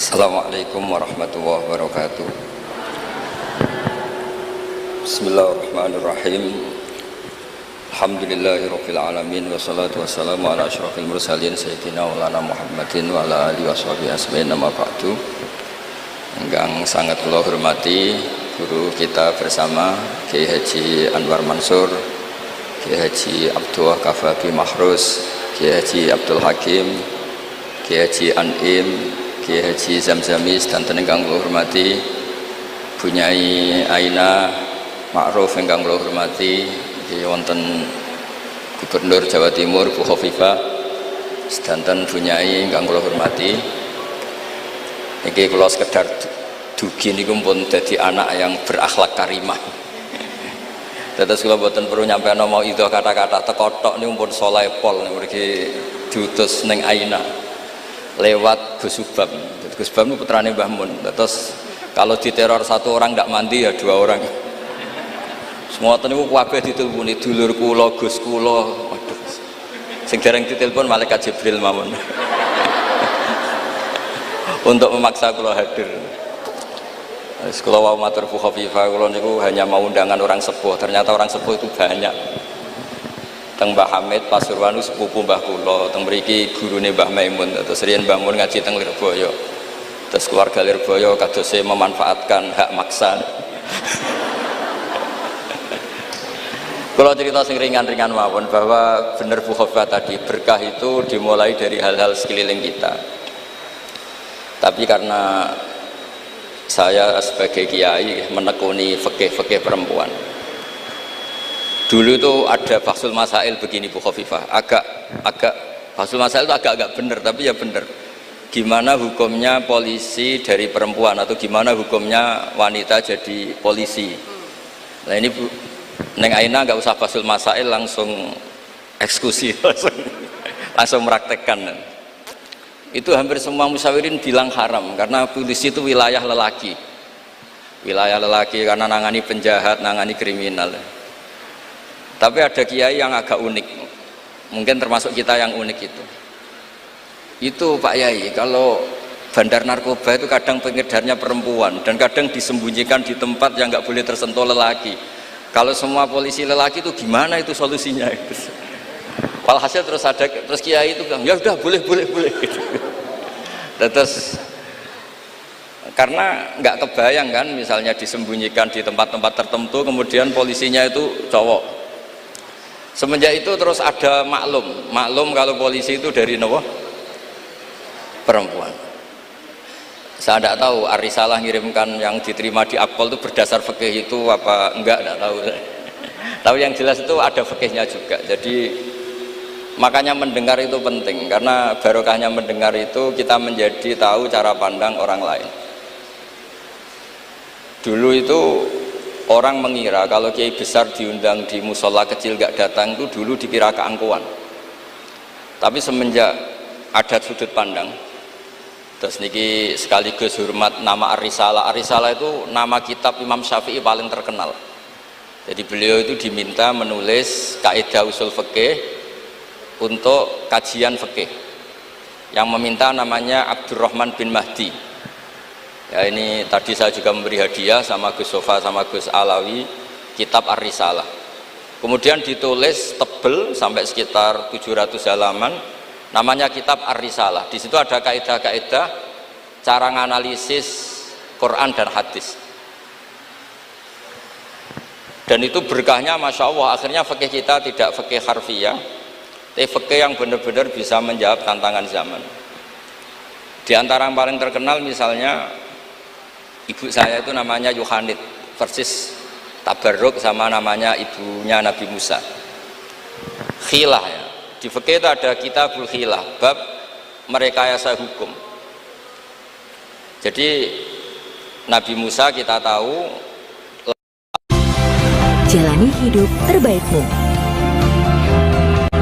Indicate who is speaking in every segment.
Speaker 1: Assalamualaikum warahmatullahi wabarakatuh. Bismillahirrahmanirrahim. Alhamdulillahirabbil alamin wassalatu wassalamu ala asyrofil mursalin sayyidina maulana Muhammadin wa ala alihi washabihi asma'in nama ba'du. Yang sangat kula hormati guru kita bersama Kiai Haji Anwar Mansur, Kiai Haji Abdullah Kafabi Mahrus, Kiai Haji Abdul Hakim, Kiai Haji An'im, Kiai Haji Zamzamis, dan ingkang kula hormati Bunyai Aina Ma'ruf ingkang kula hormati wonten Gubernur Jawa Timur Bu Khofifah, sedanten Bunyai ingkang kula hormati. Niki kula sekedar dugi niku pun dadi anak yang berakhlak karimah. Dados kula boten perlu nyampean mau itu kata-kata tekotok niku pun saleh pol mriki diutus ning Aina lewat Gus Subam. Gus Subam itu putrane Mbah Mun. Terus kalau diteror satu orang tidak mandi ya dua orang. Semua niku kabeh diteleponi dulur kula, Gus kula. Waduh. Sing dereng ditelepon malaikat Jibril mawon. Untuk memaksa kula hadir. Wis kula wau matur Bu Khofifah, kula niku hanya mau undangan orang sepuh. Ternyata orang sepuh itu banyak. Teng Mbah Hamid Pasuruan sepupu Mbah kula, teng mriki gurune Mbah Maimun, terus riyen Mbah Mun ngaji teng Lirboyo. Terus keluarga Lirboyo kadose memanfaatkan hak maksa. Kalau cerita sing ringan-ringan mawon bahwa bener Bu Khofifah tadi, berkah itu dimulai dari hal-hal sekeliling kita. Tapi karena saya sebagai kiai menekuni fikih-fikih perempuan, dulu itu ada Bahsul Masail begini Bu Khofifah, agak Bahsul Masail itu agak bener, tapi ya bener. Gimana hukumnya polisi dari perempuan, atau gimana hukumnya wanita jadi polisi. Nah ini Bu, Neng Aina nggak usah Bahsul Masail, langsung eksekusi, langsung meraktekkan. Itu hampir semua musyawirin bilang haram, karena polisi itu wilayah lelaki. Wilayah lelaki karena nangani penjahat, nangani kriminal. Tapi ada kiai yang agak unik, mungkin termasuk kita yang unik itu Pak Yai, kalau bandar narkoba itu kadang pengedarnya perempuan dan kadang disembunyikan di tempat yang nggak boleh tersentuh lelaki. Kalau semua polisi lelaki itu gimana itu solusinya itu? Walhasil terus kiai itu bilang ya udah boleh gitu. Terus karena nggak kebayang kan, misalnya disembunyikan di tempat-tempat tertentu, kemudian polisinya itu cowok. Semenjak itu terus ada maklum kalau polisi itu dari perempuan. Saya tidak tahu Arisalah ngirimkan yang diterima di Akpol itu berdasar fikih itu apa enggak, tidak tahu. Tapi yang jelas itu ada fikihnya juga. Jadi makanya mendengar itu penting, karena barokahnya mendengar itu kita menjadi tahu cara pandang orang lain. Dulu itu orang mengira kalau kiai besar diundang di musola kecil gak datang itu dulu dikira keangkuhan. Tapi semenjak ada sudut pandang, terus niki sekaligus hormat nama Arisalah. Arisalah itu nama kitab Imam Syafi'i paling terkenal. Jadi beliau itu diminta menulis kaidah usul fikih untuk kajian fikih. Yang meminta namanya Abdurrahman bin Mahdi. Ya ini tadi saya juga memberi hadiah sama Gus Sofa sama Gus Alawi kitab Ar-Risalah. Kemudian ditulis tebel sampai sekitar 700 halaman, namanya kitab Ar-Risalah. Di situ ada kaidah-kaidah cara menganalisis Quran dan hadis. Dan itu berkahnya Masya Allah, akhirnya fikih kita tidak fikih harfiah, tapi fikih yang benar-benar bisa menjawab tantangan zaman. Di antara yang paling terkenal misalnya ibu saya itu namanya Yohanit, persis tabarruk sama namanya ibunya Nabi Musa. Khilah ya. Di fikih itu ada kitabul khilah, bab merekayasa hukum. Jadi Nabi Musa kita tahu
Speaker 2: jalani hidup terbaikmu.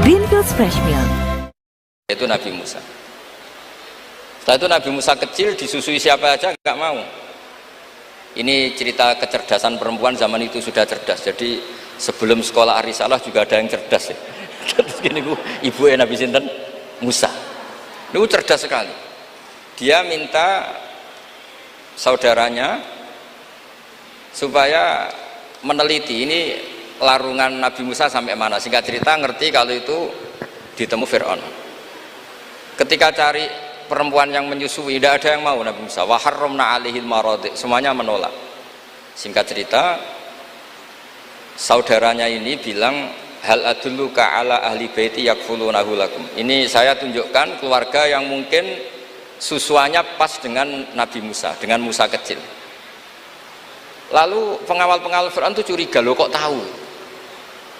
Speaker 2: Greenfields Fresh Milk.
Speaker 1: Itu Nabi Musa. Setelah itu Nabi Musa kecil disusui siapa aja nggak mau. Ini cerita kecerdasan perempuan zaman itu sudah cerdas. Jadi sebelum sekolah Arisalah juga ada yang cerdas ya. Terus gini ibu Nabi sinten Musa. Itu cerdas sekali. Dia minta saudaranya supaya meneliti ini larungan Nabi Musa sampai mana. Singkat cerita ngerti kalau itu ditemu Fir'aun. Ketika cari perempuan yang menyusui, tidak ada yang mau Nabi Musa. Wa harramna alaihil maradi, semuanya menolak. Singkat cerita, saudaranya ini bilang, hal adulluka ala ahli baiti yakfulunahu lakum. Ini saya tunjukkan keluarga yang mungkin susuannya pas dengan Nabi Musa, dengan Musa kecil. Lalu pengawal-pengawal Fir'aun itu curiga, loh kok tahu?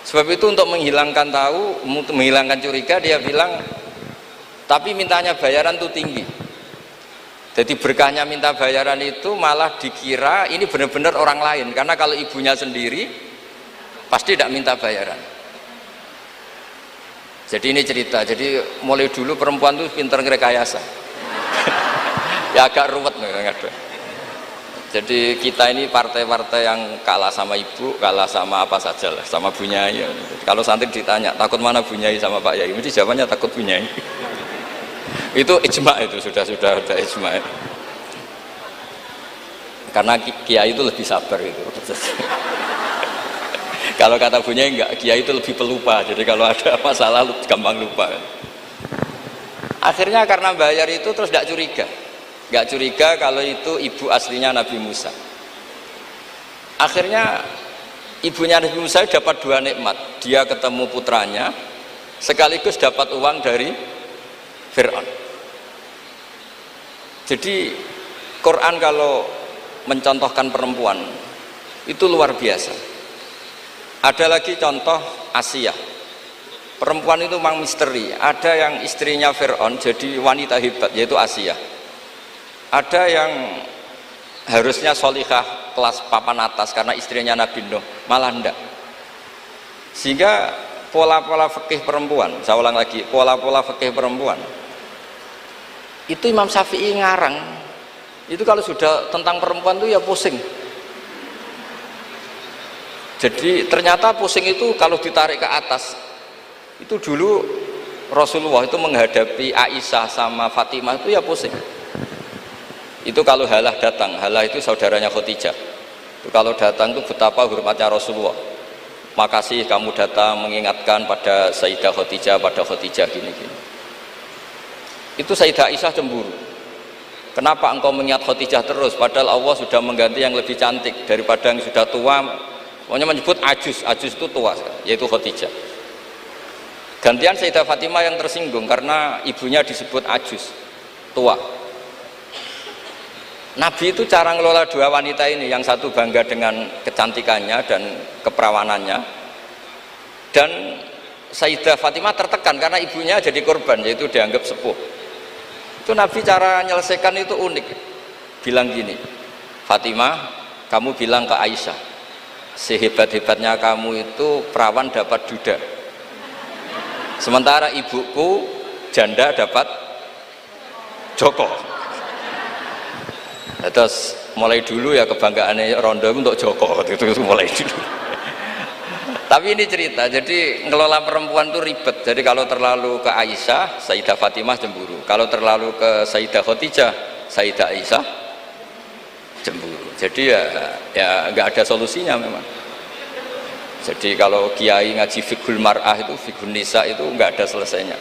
Speaker 1: Sebab itu untuk menghilangkan curiga, dia bilang, tapi mintanya bayaran itu tinggi. Jadi berkahnya minta bayaran itu malah dikira ini benar-benar orang lain, karena kalau ibunya sendiri pasti tidak minta bayaran. Jadi ini cerita, jadi mulai dulu perempuan itu pinter ngerekayasa. Ya agak ruwet nih. Jadi kita ini partai-partai yang kalah sama ibu, kalah sama apa saja lah, sama Bu Nyai. Kalau santri ditanya, takut mana Bu Nyai sama Pak Yai? Mesti jawabannya takut Bu Nyai. Itu ijma, itu sudah ijma. Karena kiai itu lebih sabar itu. Kalau kata Bu Nyai enggak, kiai itu lebih pelupa. Jadi kalau ada masalah gampang lupa. Akhirnya karena bayar itu terus tidak curiga. Nggak curiga kalau itu ibu aslinya Nabi Musa. Akhirnya ibunya Nabi Musa dapat dua nikmat. Dia ketemu putranya, sekaligus dapat uang dari Fir'aun. Jadi Quran kalau mencontohkan perempuan itu luar biasa. Ada lagi contoh Asia. Perempuan itu memang misteri. Ada yang istrinya Fir'aun jadi wanita hebat, yaitu Asia. Ada yang harusnya solihah kelas papan atas karena istrinya Nabi Nuh, malah enggak. Sehingga pola-pola fikih perempuan, saya ulang lagi, pola-pola fikih perempuan itu Imam Syafi'i ngarang. Itu kalau sudah tentang perempuan itu ya pusing. Jadi ternyata pusing itu kalau ditarik ke atas. Itu dulu Rasulullah itu menghadapi Aisyah sama Fatimah itu ya pusing. Itu kalau Halah datang, Halah itu saudaranya Khadijah. Itu kalau datang itu betapa hormatnya Rasulullah. Makasih kamu datang mengingatkan pada Sayyidah Khadijah, pada Khadijah gini-gini. Itu Sayyidah Aisyah cemburu. Kenapa engkau mengingat Khadijah terus? Padahal Allah sudah mengganti yang lebih cantik daripada yang sudah tua. Pokoknya menyebut ajus itu tua, yaitu Khadijah. Gantian Sayyidah Fatimah yang tersinggung karena ibunya disebut ajus, tua. Nabi itu cara ngelola dua wanita ini, yang satu bangga dengan kecantikannya dan keperawanannya, dan Sayyidah Fatimah tertekan karena ibunya jadi korban, yaitu dianggap sepuh. Itu Nabi cara menyelesaikan itu unik, bilang gini, Fatimah, kamu bilang ke Aisyah, sehebat-hebatnya kamu itu perawan dapat duda, sementara ibuku janda dapat joko. Terus mulai dulu ya kebanggaannya Rondo untuk Joko, itu mulai dulu. Tapi ini cerita, jadi ngelola perempuan itu ribet. Jadi kalau terlalu ke Aisyah, Sayyidah Fatimah cemburu. Kalau terlalu ke Sayyidah Khadijah, Sayyidah Aisyah cemburu. Jadi ya nggak ada solusinya memang. Jadi kalau kiai ngaji fiqhul mar'ah itu, fiqhul nisa itu nggak ada selesainya.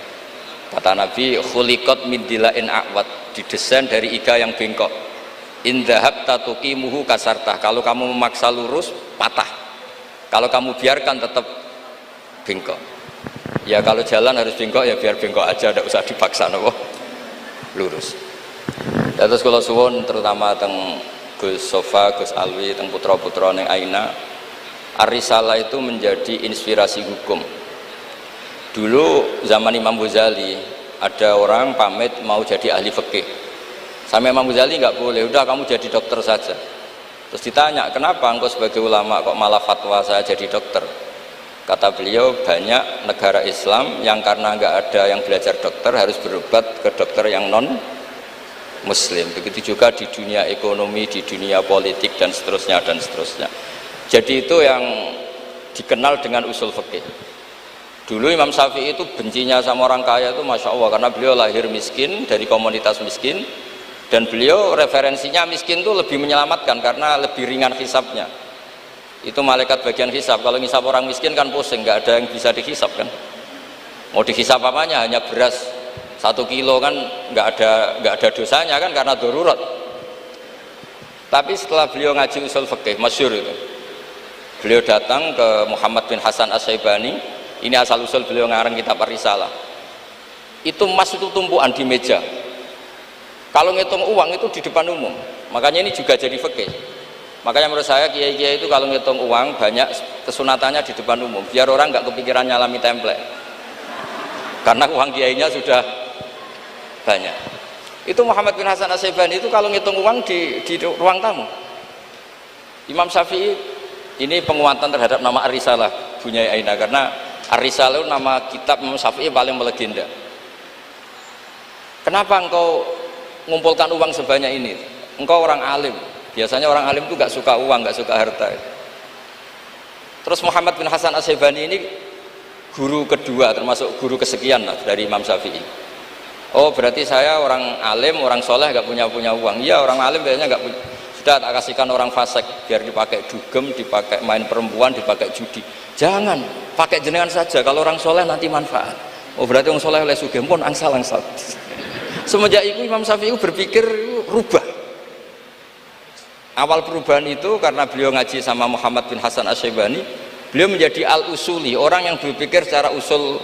Speaker 1: Kata Nabi, khuliqat min dilain a'wad, didesain dari iga yang bengkok. Indahab tatuqimuhu kasartah, kalau kamu memaksa lurus patah, kalau kamu biarkan tetap bengkok. Ya kalau jalan harus bengkok ya biar bengkok aja, tidak usah dipaksa nopo lurus. Terus kalau suwun terutama teng Gus Sofa, Gus Alwi, teng putra-putra neng Aina, Ar-Risalah itu menjadi inspirasi hukum. Dulu zaman Imam Ghazali ada orang pamit mau jadi ahli fikih. Sama Imam Ghazali nggak boleh, udah kamu jadi dokter saja. Terus ditanya, kenapa engkau sebagai ulama kok malah fatwa saya jadi dokter? Kata beliau, banyak negara Islam yang karena nggak ada yang belajar dokter harus berobat ke dokter yang non Muslim. Begitu juga di dunia ekonomi, di dunia politik dan seterusnya dan seterusnya. Jadi itu yang dikenal dengan usul fikih. Dulu Imam Syafi'i itu bencinya sama orang kaya itu masya Allah, karena beliau lahir miskin dari komunitas miskin. Dan beliau referensinya miskin itu lebih menyelamatkan karena lebih ringan hisabnya. Itu malaikat bagian hisab. Kalau ngisab orang miskin kan pusing, nggak ada yang bisa dihisab kan. Mau dihisab apanya, hanya beras 1 kilo kan nggak ada dosanya kan karena darurat. Tapi setelah beliau ngaji usul fikih masyhur itu, beliau datang ke Muhammad bin Hasan As-Syaibani. Ini asal usul beliau ngarang kitab Ar-Risalah. Itu emas itu tumpuan di meja. Kalau ngitung uang itu di depan umum. Makanya ini juga jadi fikih. Makanya menurut saya kiai-kiai itu kalau ngitung uang banyak kesunatannya di depan umum, biar orang nggak kepikiran nyalami template. Karena uang kiainya sudah banyak. Itu Muhammad bin Hasan As-Syaibani itu kalau ngitung uang di ruang tamu. Imam Syafi'i ini penguatan terhadap nama Ar-Risalah punya Aina, karena Ar-Risalah itu nama kitab Imam Syafi'i paling melegenda. Kenapa engkau ngumpulkan uang sebanyak ini? Engkau orang alim. Biasanya orang alim itu gak suka uang, gak suka harta. Terus Muhammad bin Hasan As-Syaibani ini guru kedua, termasuk guru kesekian lah dari Imam Syafi'i. Oh berarti saya orang alim, orang soleh gak punya uang. Iya, orang alim biasanya gak punya. Sudah tak kasihkan orang fasik biar dipakai dugem, dipakai main perempuan, dipakai judi. Jangan, pakai jenengan saja. Kalau orang soleh nanti manfaat. Oh berarti orang soleh oleh sugih pun angsal-angsal. Semenjak itu Imam Syafi'i berpikir rubah. Awal perubahan itu karena beliau ngaji sama Muhammad bin Hasan As-Syaibani, beliau menjadi al-usuli, orang yang berpikir secara usul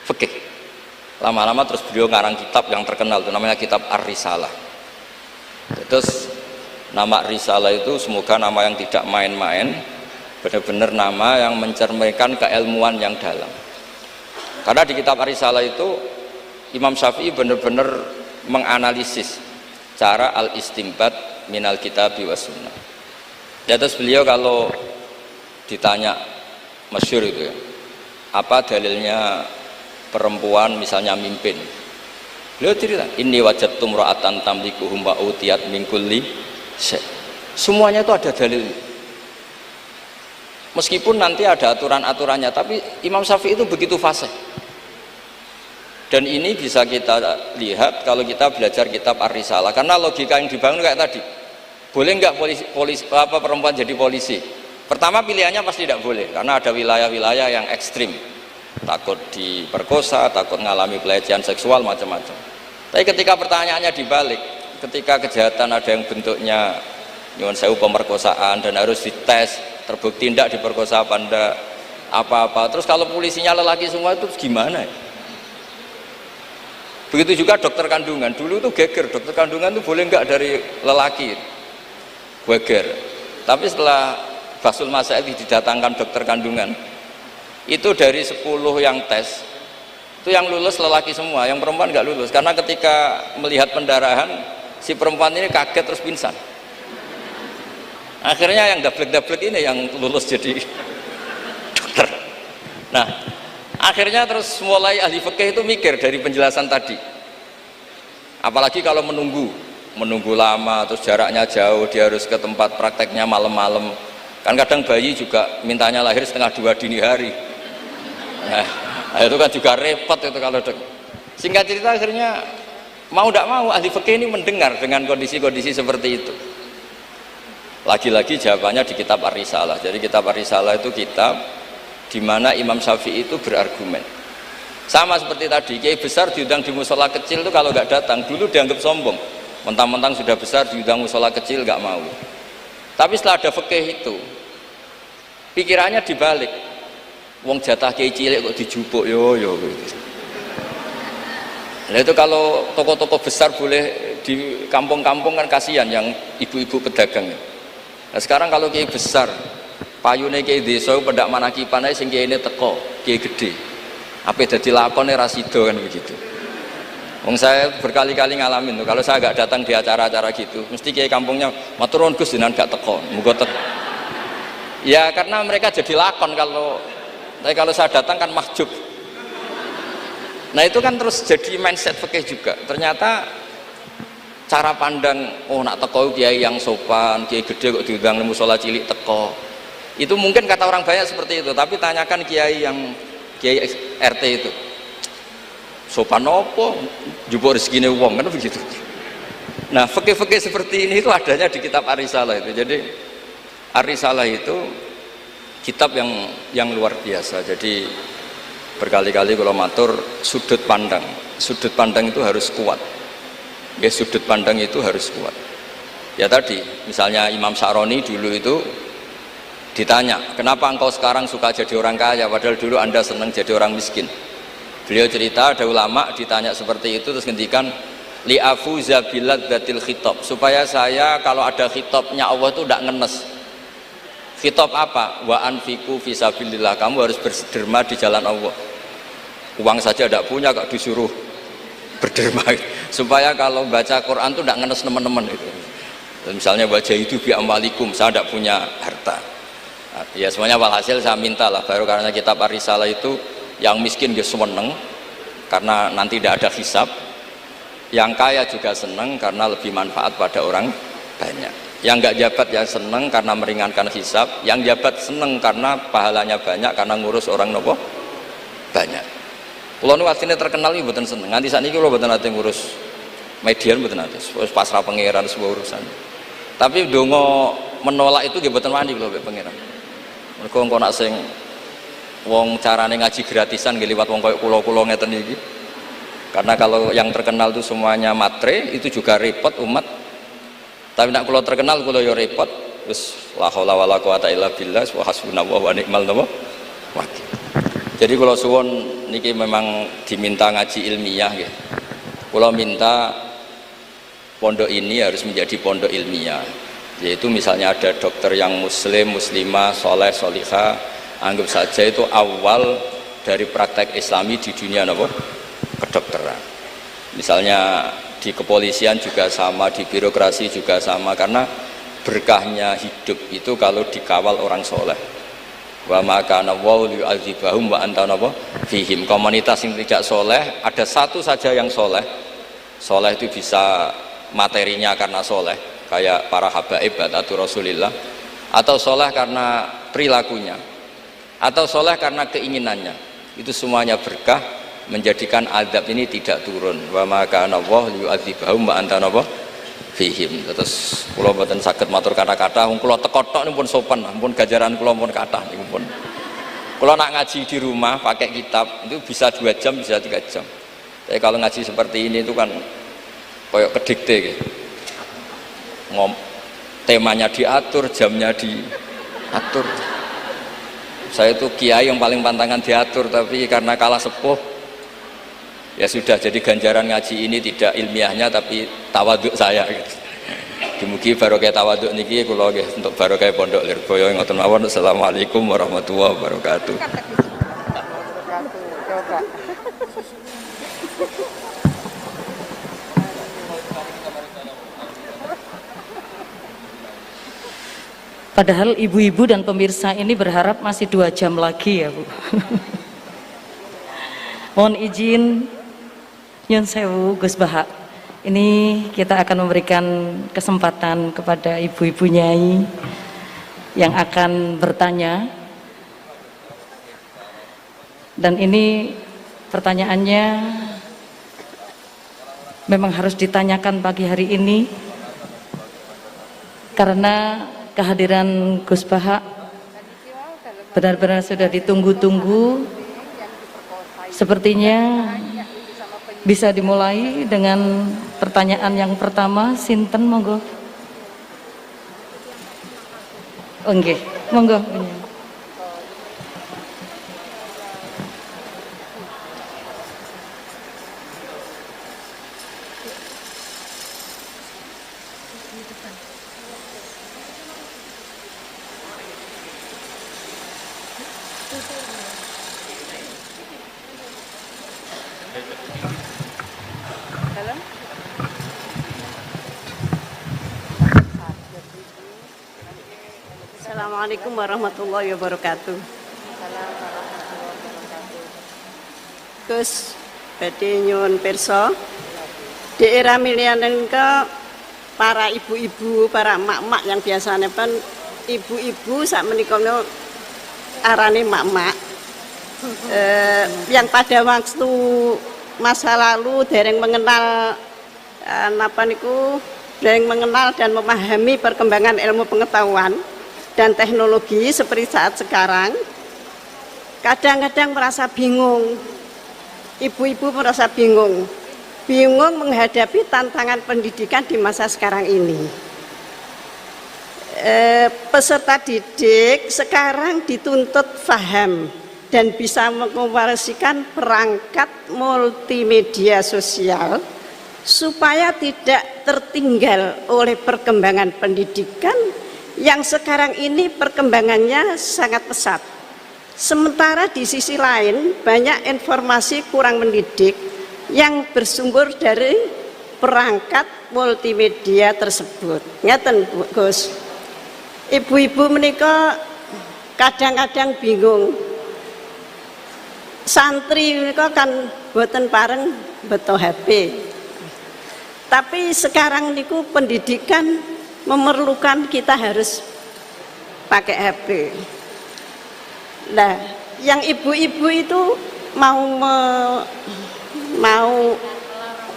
Speaker 1: fikih. Lama-lama terus beliau ngarang kitab yang terkenal itu namanya kitab Ar-Risalah. Terus nama Risalah itu semoga nama yang tidak main-main, benar-benar nama yang mencerminkan keilmuan yang dalam. Karena di kitab Ar-Risalah itu Imam Syafi'i benar-benar menganalisis cara al-istimbat minal kitabi was sunnah. Ya, terus beliau kalau ditanya masyhur itu ya, apa dalilnya perempuan misalnya mimpin, beliau cerita, inni wajadtum ra'atan tamlikuhum wa utiyat min kulli syai'. Semuanya itu ada dalil. Meskipun nanti ada aturan-aturannya, tapi Imam Syafi'i itu begitu fasih. Dan ini bisa kita lihat kalau kita belajar kitab Ar-Risalah, karena logika yang dibangun kayak tadi. Boleh nggak perempuan jadi polisi? Pertama pilihannya pasti tidak boleh, karena ada wilayah-wilayah yang ekstrim, takut diperkosa, takut mengalami pelecehan seksual macam-macam. Tapi ketika pertanyaannya dibalik, ketika kejahatan ada yang bentuknya nyuwun sewu pemerkosaan dan harus dites, terbukti tidak diperkosa apa enggak, apa-apa. Terus kalau polisinya lelaki semua itu gimana ya? Begitu juga dokter kandungan, dulu tuh geger, dokter kandungan tuh boleh nggak dari lelaki, geger. Tapi setelah Basul Masail didatangkan dokter kandungan, itu dari 10 yang tes, itu yang lulus lelaki semua, yang perempuan nggak lulus. Karena ketika melihat pendarahan, si perempuan ini kaget terus pingsan. Akhirnya yang dablek-dablek ini yang lulus jadi dokter. Nah, akhirnya terus mulai ahli fikih itu mikir dari penjelasan tadi. Apalagi kalau menunggu lama, terus jaraknya jauh, dia harus ke tempat prakteknya malam-malam. Kan kadang bayi juga mintanya lahir 1:30 dini hari. Nah, itu kan juga repot itu kalau singkat cerita akhirnya mau tidak mau ahli fikih ini mendengar dengan kondisi-kondisi seperti itu. Lagi-lagi jawabannya di kitab Ar-Risalah. Jadi kitab Ar-Risalah itu kitab di mana Imam Syafi'i itu berargumen. Sama seperti tadi, kiai besar diundang di musola kecil itu kalau nggak datang, dulu dianggap sombong. Mentang-mentang sudah besar diundang musola kecil nggak mau. Tapi setelah ada fikih itu, pikirannya dibalik. Wong jatah kiai cilik kok dijupuk yo gitu. Nah itu kalau toko-toko besar boleh di kampung-kampung kan kasihan yang ibu-ibu pedagang. Nah sekarang kalau kiai besar, payune kiai desa pendak manakipan ae sing kiyaine teko, kiai gede. Apa dadi lakone ra sida kan begitu. Wong saya berkali-kali ngalamin tuh, kalau saya nggak datang di acara-acara gitu, mesti kiai kampungnya matur nuwun Gus jenengan gak teko, muga teko. Ya karena mereka jadi lakon kalau saya datang kan mahjub. Nah itu kan terus jadi mindset fikih juga. Ternyata cara pandang, oh nak teko kiai yang sopan, kiai gede kok diundang musola cilik teko. Itu mungkin kata orang banyak seperti itu, tapi tanyakan kiai RT itu. Sopan opo? Jupuk rezekine wong kan begitu. Nah, fikih-fikih seperti ini itu adanya di kitab Ar-Risalah itu. Jadi Ar-Risalah itu kitab yang luar biasa. Jadi berkali-kali kalau matur sudut pandang itu harus kuat. Ya, sudut pandang itu harus kuat. Ya tadi, misalnya Imam Sya'roni dulu itu ditanya, kenapa engkau sekarang suka jadi orang kaya padahal dulu anda senang jadi orang miskin? Beliau cerita ada ulama ditanya seperti itu terus ngendikan li'afuza biladzatil khitab, supaya saya kalau ada khitabnya Allah itu tidak ngenes. Khitab apa? Wa anfiqu fisabilillah, kamu harus berderma di jalan Allah. Uang saja tidak punya kok disuruh berderma, supaya kalau baca Quran itu tidak ngenes teman-teman itu. Misalnya wajah itu bi amwalikum, saya tidak punya harta. Ya semuanya walhasil saya minta lah, baru karena kitab Ar-Risalah itu yang miskin dia seneng karena nanti tidak ada hisab, yang kaya juga seneng karena lebih manfaat pada orang banyak, yang nggak jabat ya seneng karena meringankan hisab, yang jabat seneng karena pahalanya banyak karena ngurus orang nopo banyak. Kulo nu asline terkenal iki mboten seneng, nganti sakniki kulo mboten nate ngurus median, mboten nate, wis pasrah pangeran semua urusan. Tapi donga menolak itu nggih mboten wani kulo mbek pangeran. Mergo engko nak sing wong carane ngaji gratisan nggih liwat wong koyo kula-kula ngeten iki. Karena kalau yang terkenal itu semuanya matre, itu juga repot umat. Tapi nak kula terkenal kula ya repot. Wis la haula wala quwata illa billah wa hasbunallahu wa ni'mal wakil. Jadi kula suwun niki memang diminta ngaji ilmiah nggih. Kula minta pondok ini harus menjadi pondok ilmiah. Yaitu misalnya ada dokter yang muslim, muslimah, soleh, solihah, anggap saja itu awal dari praktek islami di dunia apa? Kedokteran. Misalnya di kepolisian juga sama, di birokrasi juga sama, karena berkahnya hidup itu kalau dikawal orang soleh. Wa maka nawau yu'adzibahum wa anta fihim. Komunitas yang tidak soleh, ada satu saja yang soleh. Soleh itu bisa materinya karena soleh, kayak para habaib atau Rasulillah, atau soleh karena perilakunya, atau soleh karena keinginannya. Itu semuanya berkah, menjadikan azab ini tidak turun. Wa maka Allah yu'adzibahum wa anta fihim. Terus kula mboten saged matur kata-kata, wong kula teko tok pun sopan, pun gajaran kula pun kathah niku pun. Kula nak ngaji di rumah pakai kitab itu bisa 2 jam, bisa 3 jam. Tapi kalau ngaji seperti ini itu kan koyok kedikte gitu. Temanya diatur, jamnya diatur. Saya itu kiai yang paling pantangan diatur, tapi karena kalah sepuh ya sudah, jadi ganjaran ngaji ini tidak ilmiahnya tapi tawaduk saya gitu. Dimugi barokah tawaduk niki kula nggih untuk barokah pondok Lirboyo ngoten mawon. Assalamualaikum warahmatullahi wabarakatuh.
Speaker 3: Padahal ibu-ibu dan pemirsa ini berharap masih 2 jam lagi ya Bu. Mohon izin Nyun Sewu Gus Baha, ini kita akan memberikan kesempatan kepada ibu-ibu nyai yang akan bertanya, dan ini pertanyaannya memang harus ditanyakan pagi hari ini karena kehadiran Gus Baha benar-benar sudah ditunggu-tunggu. Sepertinya bisa dimulai dengan pertanyaan yang pertama. Sinten monggo. Nggih, monggo.
Speaker 4: Assalamualaikum warahmatullahi wabarakatuh. Gus badhe nyuwun pirsa, di era milenial ke para ibu-ibu, para emak-emak yang biasanya kan ibu-ibu sak menika arane emak-emak yang pada waktu masa lalu dereng mengenal napa niku yang mengenal dan memahami perkembangan ilmu pengetahuan dan teknologi seperti saat sekarang, kadang-kadang merasa bingung. Ibu-ibu merasa bingung menghadapi tantangan pendidikan di masa sekarang ini. Peserta didik sekarang dituntut paham dan bisa mengoperasikan perangkat multimedia sosial supaya tidak tertinggal oleh perkembangan pendidikan yang sekarang ini perkembangannya sangat pesat. Sementara di sisi lain banyak informasi kurang mendidik yang bersumber dari perangkat multimedia tersebut. Ngeten Gus, ibu-ibu menika kadang-kadang bingung. Santri menika kan boten pareng beto HP. Tapi sekarang niku pendidikan memerlukan kita harus pakai HP. Nah, yang ibu-ibu itu mau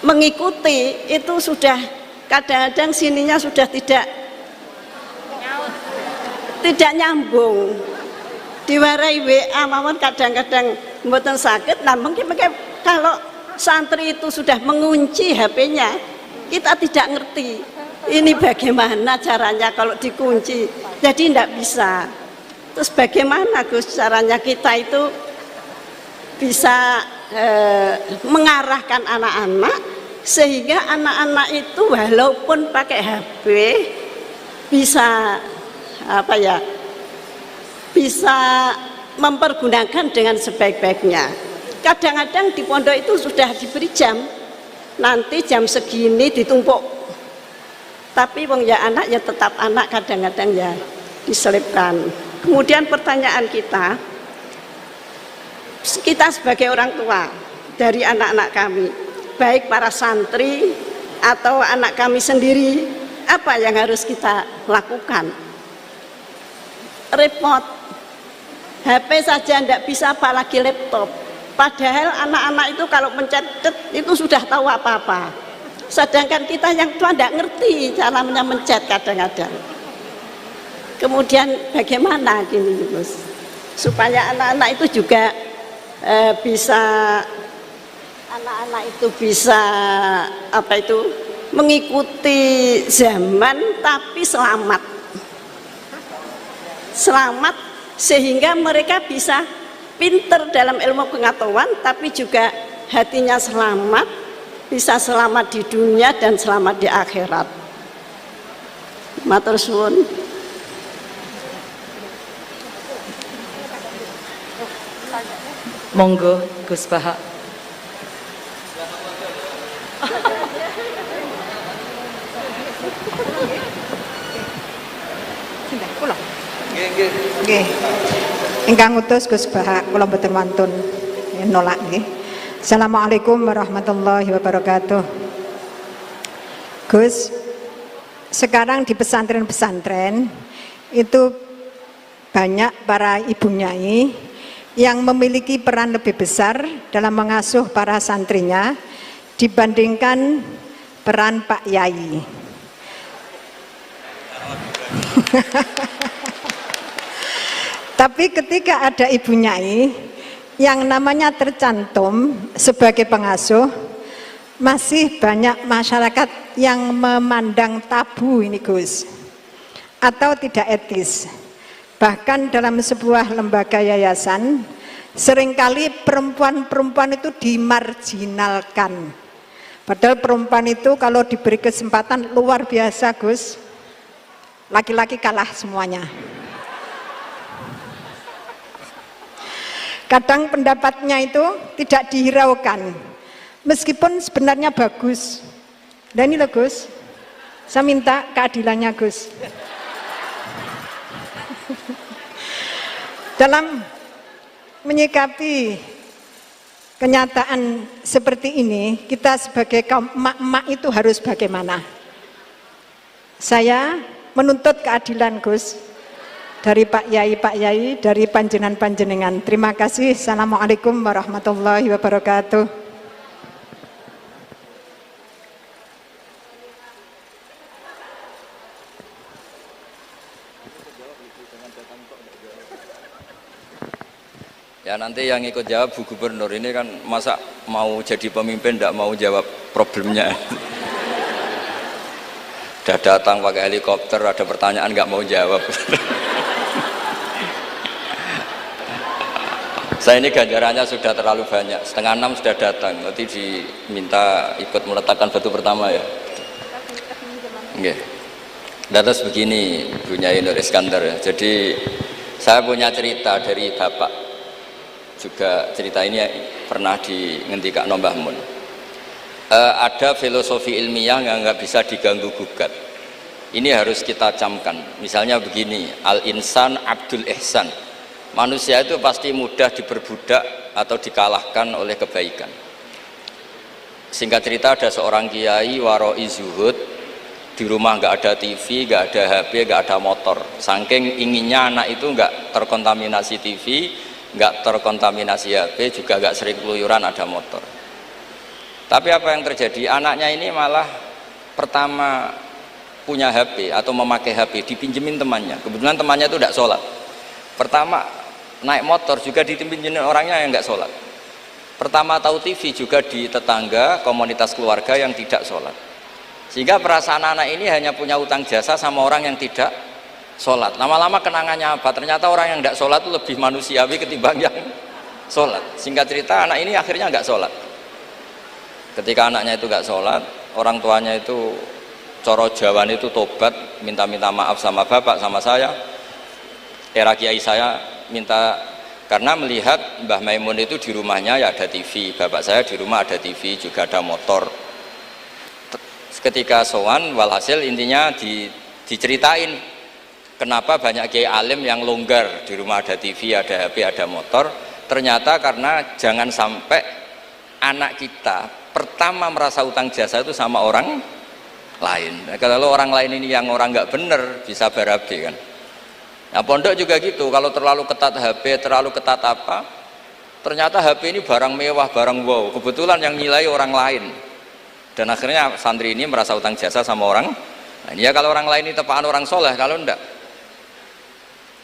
Speaker 4: mengikuti itu sudah kadang-kadang sininya sudah tidak nyambung. Diwarai WA mawon kadang-kadang mboten sakit. Nah, mungkin kalau santri itu sudah mengunci HP-nya, kita tidak ngerti ini bagaimana caranya kalau dikunci, jadi tidak bisa. Terus bagaimana Gus caranya kita itu bisa mengarahkan anak-anak sehingga anak-anak itu walaupun pakai HP bisa bisa mempergunakan dengan sebaik-baiknya. Kadang-kadang di pondok itu sudah diberi jam, nanti jam segini ditumpuk, tapi wong ya anak ya tetap anak, kadang-kadang ya diselipkan. Kemudian pertanyaan kita sebagai orang tua dari anak-anak kami, baik para santri atau anak kami sendiri, apa yang harus kita lakukan? Repot, HP saja tidak bisa, apalagi laptop. Padahal anak-anak itu kalau mencet itu sudah tahu apa-apa. Sedangkan kita yang tua tidak ngerti caranya mencet kadang-kadang. Kemudian bagaimana gini Gus, supaya anak-anak itu juga bisa mengikuti zaman tapi selamat sehingga mereka bisa pinter dalam ilmu pengetahuan tapi juga hatinya selamat, bisa selamat di dunia dan selamat di akhirat. Matur suwun.
Speaker 3: Monggo Gus Baha.
Speaker 5: Nggih. Ingkang utus Gus Baha kula mboten wantun nolak nggih. Assalamualaikum warahmatullahi wabarakatuh. Gus, sekarang di pesantren-pesantren itu banyak para ibu nyai yang memiliki peran lebih besar dalam mengasuh para santrinya dibandingkan peran Pak Yai. Tapi ketika ada ibu nyai yang namanya tercantum sebagai pengasuh, masih banyak masyarakat yang memandang tabu ini Gus, atau tidak etis. Bahkan dalam sebuah lembaga yayasan, seringkali perempuan-perempuan itu dimarginalkan. Padahal perempuan itu kalau diberi kesempatan luar biasa Gus, laki-laki kalah semuanya. Kadang pendapatnya itu tidak dihiraukan, meskipun sebenarnya bagus. Dan ini loh Gus, saya minta keadilannya Gus. Dalam menyikapi kenyataan seperti ini, kita sebagai kaum emak-emak itu harus bagaimana? Saya menuntut keadilan Gus, dari Pak Yai, dari panjenengan-panjenengan. Terima kasih. Assalamualaikum warahmatullahi wabarakatuh.
Speaker 1: Ya nanti yang ikut jawab Bu Gubernur ini kan masa mau jadi pemimpin tidak mau jawab problemnya. Udah datang pakai helikopter, ada pertanyaan nggak mau jawab. Saya ini ganjarannya sudah terlalu banyak, 5:30 sudah datang, nanti diminta ikut meletakkan batu pertama ya. Oke. Terus begini Bu Nyai Nur Iskandar ya. Jadi saya punya cerita dari Bapak. Juga cerita ini pernah ngendikak Mbah Mun. Ada filosofi ilmiah yang nggak bisa diganggu gugat. Ini harus kita camkan. Misalnya begini, al-insan abdul ihsan. Manusia itu pasti mudah diperbudak atau dikalahkan oleh kebaikan. Singkat cerita ada seorang kiai waroi zuhud, di rumah nggak ada TV, nggak ada HP, nggak ada motor. Saking inginnya anak itu nggak terkontaminasi TV, nggak terkontaminasi HP, juga nggak sering keluyuran ada motor. Tapi apa yang terjadi? Anaknya ini malah pertama punya HP atau memakai HP dipinjemin temannya. Kebetulan temannya itu tidak sholat. Pertama naik motor juga dipinjemin orangnya yang nggak sholat. Pertama tahu TV juga di tetangga komunitas keluarga yang tidak sholat. Sehingga perasaan anak ini hanya punya utang jasa sama orang yang tidak sholat. Lama-lama kenangannya apa? Ternyata orang yang tidak sholat itu lebih manusiawi ketimbang yang sholat. Singkat cerita anak ini akhirnya nggak sholat. Ketika anaknya itu nggak sholat, orang tuanya itu coro Jawan itu tobat, minta maaf sama bapak, sama saya. Era kiai saya minta, karena melihat Mbah Maimun itu di rumahnya ya ada TV, bapak saya di rumah ada TV, juga ada motor. Ketika sowan, walhasil intinya diceritain kenapa banyak kiai alim yang longgar, di rumah ada TV, ada HP, ada motor. Ternyata karena jangan sampai anak kita pertama merasa utang jasa itu sama orang lain. Nah, kalau orang lain ini yang orang nggak bener bisa berabe kan. Nah pondok juga gitu, kalau terlalu ketat HP, terlalu ketat apa, ternyata HP ini barang mewah, barang wow, kebetulan yang nilai orang lain. Dan akhirnya santri ini merasa utang jasa sama orang. Nah ini ya kalau orang lain ini tepaan orang soleh, kalau enggak.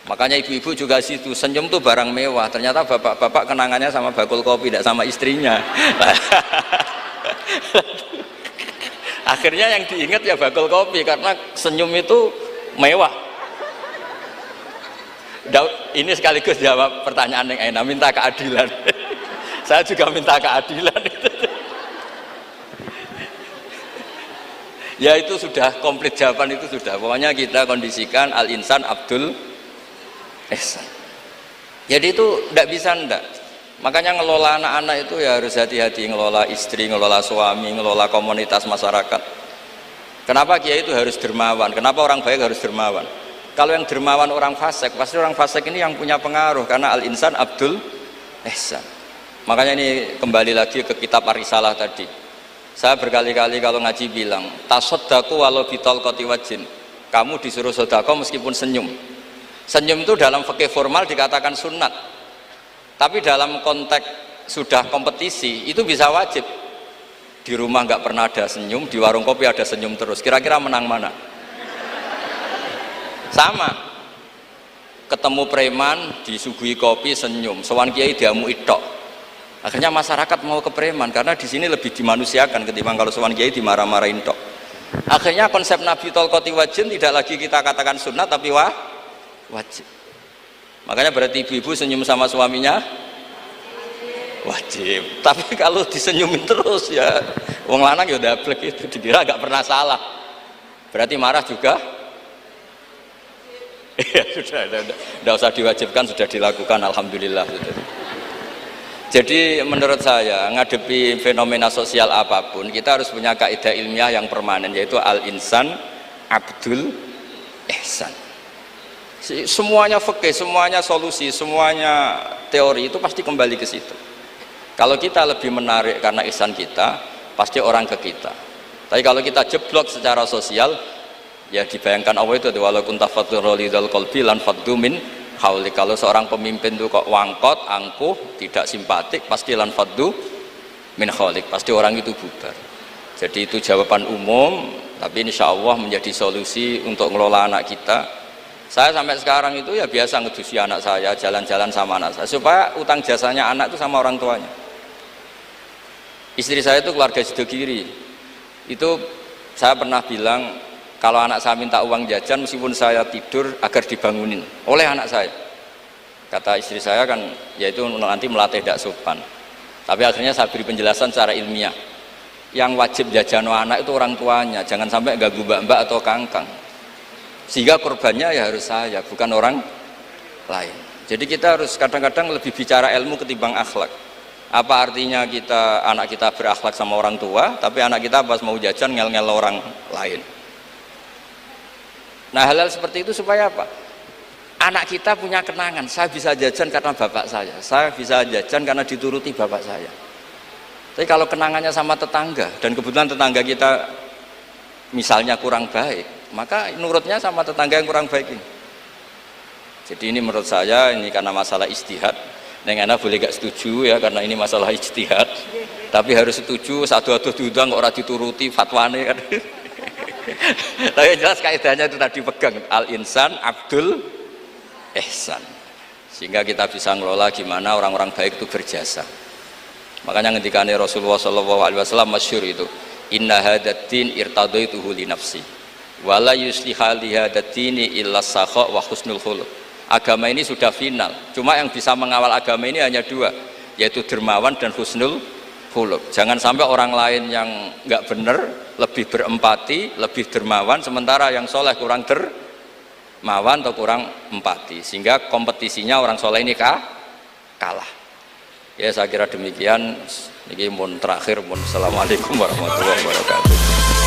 Speaker 1: Makanya ibu-ibu juga situ, senyum tuh barang mewah, ternyata bapak-bapak kenangannya sama bakul kopi, tidak sama istrinya. Akhirnya yang diingat ya bakul kopi, karena senyum itu mewah. Ini sekaligus jawab pertanyaan yang enak, minta keadilan. Saya juga minta keadilan. Ya itu sudah komplit, jawaban itu sudah. Pokoknya kita kondisikan al-insan abdul ihsan. Jadi itu tidak bisa ndak. Makanya ngelola anak-anak itu ya harus hati-hati, ngelola istri, ngelola suami, ngelola komunitas masyarakat. Kenapa kiai itu harus dermawan? Kenapa orang baik harus dermawan? Kalau yang dermawan orang fasik, pasti orang fasik ini yang punya pengaruh, karena al-insan abdul ihsan. Makanya ini kembali lagi ke kitab Ar-Risalah tadi. Saya berkali-kali kalau ngaji bilang, tasodaku walau bitolkoti wajin. Kamu disuruh sodako meskipun senyum. Senyum itu dalam fikih formal dikatakan sunat. Tapi dalam konteks sudah kompetisi itu bisa wajib. Di rumah nggak pernah ada senyum, di warung kopi ada senyum terus. Kira-kira menang mana? Sama. Ketemu preman disuguhi kopi senyum, sowan kiai diamu itok. Akhirnya masyarakat mau ke preman karena di sini lebih dimanusiakan ketimbang kalau sowan kiai dimarah-marahin tok. Akhirnya konsep Nabi tolkoti wajin tidak lagi kita katakan sunat tapi wajib. Makanya berarti ibu-ibu senyum sama suaminya wajib. Tapi kalau disenyumin terus ya wong lanang ya dablek itu dikira gak pernah salah. Berarti marah juga. Ya sudah, tidak usah diwajibkan, sudah dilakukan, alhamdulillah. Jadi menurut saya ngadepi fenomena sosial apapun kita harus punya kaidah ilmiah yang permanen, yaitu al-insan abdul ihsan. Semuanya fikih, semuanya solusi, semuanya teori itu pasti kembali ke situ. Kalau kita lebih menarik karena ihsan kita, pasti orang ke kita. Tapi kalau kita jeblok secara sosial, ya dibayangkan Allah itu walau kunta fadhurul qalbi lan faddu min haulik. Kalau seorang pemimpin itu kok wangkot, angkuh, tidak simpatik, pasti lan faddu min haulik, pasti orang itu bubar. Jadi itu jawaban umum, tapi insya Allah menjadi solusi untuk ngelola anak kita. Saya sampai sekarang itu ya biasa ngedusi anak saya, jalan-jalan sama anak saya, supaya utang jasanya anak itu sama orang tuanya. Istri saya itu keluarga Sidogiri. Itu saya pernah bilang, kalau anak saya minta uang jajan meskipun saya tidur agar dibangunin oleh anak saya. Kata istri saya kan, yaitu nanti melatih tidak sopan. Tapi akhirnya saya beri penjelasan secara ilmiah. Yang wajib jajano anak itu orang tuanya, jangan sampai ganggu mbak-mbak atau kangkang. Sehingga korbannya ya harus saya, bukan orang lain. Jadi kita harus kadang-kadang lebih bicara ilmu ketimbang akhlak. Apa artinya anak kita berakhlak sama orang tua, tapi anak kita pas mau jajan ngel-ngel orang lain. Nah, hal-hal seperti itu supaya apa? Anak kita punya kenangan, saya bisa jajan karena bapak saya bisa jajan karena dituruti bapak saya. Tapi kalau kenangannya sama tetangga, dan kebetulan tetangga kita misalnya kurang baik, maka nurutnya sama tetangga yang kurang baik ini. Jadi ini menurut saya, ini karena masalah ijtihad. Neng anak boleh gak setuju ya, karena ini masalah ijtihad. Tapi harus setuju, satu-satu diundang kok ora dituruti fatwane kan. Tapi jelas kaidahnya itu tadi pegang, al-insan abdul ihsan. Sehingga kita bisa ngelola gimana orang-orang baik itu berjasa. Makanya ngendikane Rasulullah SAW masyhur itu, inna hadatin irtadaituhu li nafsi wala yusliha li hadatini illa sakha wa husnul khuluq. Agama ini sudah final, cuma yang bisa mengawal agama ini hanya dua, yaitu dermawan dan husnul khuluq. Jangan sampai orang lain yang nggak benar lebih berempati, lebih dermawan, sementara yang soleh kurang dermawan atau kurang empati, sehingga kompetisinya orang soleh ini kalah. Ya saya kira demikian. Ini mohon terakhir, mohon assalamualaikum warahmatullahi wabarakatuh.